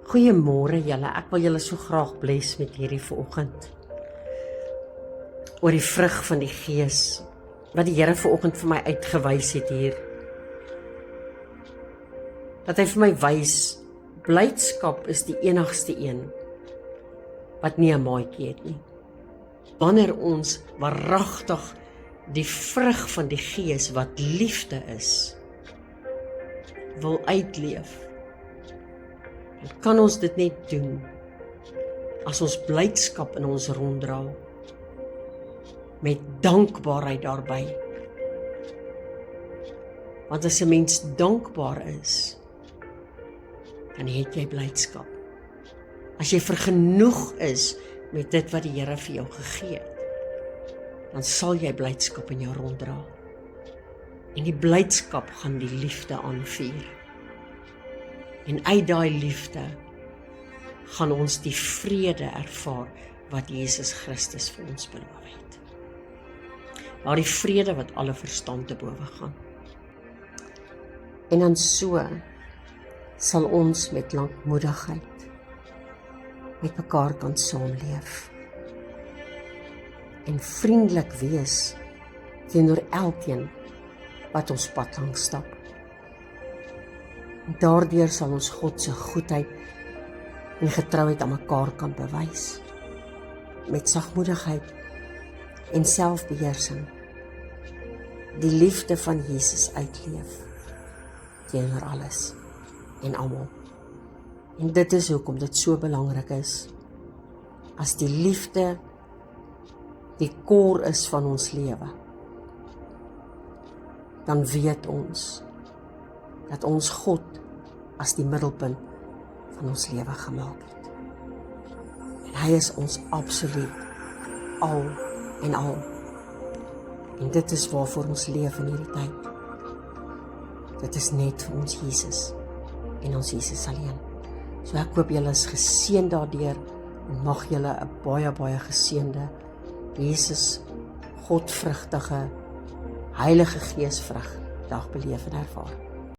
Goeiemôre julle, ek wil julle so graag bless met hierdie vanoggend. Oor die vrug van die Gees, wat die Here vanoggend vir my uitgewys het hier. Dat hy vir my wys, blydskap is die enigste een, wat nie 'n maatjie het nie. Wanneer ons waaragtig die vrug van die Gees, wat liefde is, wil uitleef, dan kan ons dit net doen as ons blydskap in ons ronddra, met dankbaarheid daarbey. Want as 'n mens dankbaar is, dan het jy blydskap. As jy vergenoeg is met dit wat die Here vir jou gegee het, dan sal jy blydskap in jou ronddra. En die blydskap gaan die liefde aanvuur. En uit daai liefde gaan ons die vrede ervaar wat Jesus Christus vir ons beloof het. Daardie vrede wat alle verstand te bowe gaan. En dan so sal ons met lankmoedigheid met mekaar kan saamleef. En vriendelik wees teenoor elkeen wat ons pad langs stap. En daardeur sal ons God se goedheid en getrouheid aan mekaar kan bewys. Met sagmoedigheid en selfbeheersing. Die liefde van Jesus uitleef teenoor alles en almal. En dit is hoekom dit so belangrik is. As die liefde die kor is van ons lewe, dan weet ons dat ons God as die middelpunt van ons lewe gemaak het. En hy is ons absoluut al en al. En dit is waarvoor ons leef in hierdie tyd. Dit is net vir ons Jesus en ons Jesus alleen. So ek hoop julle is geseën daardeur en mag julle 'n baie, baie geseënde Jesus, Godvrugtige, Heilige Gees vrug dag beleef en ervaar.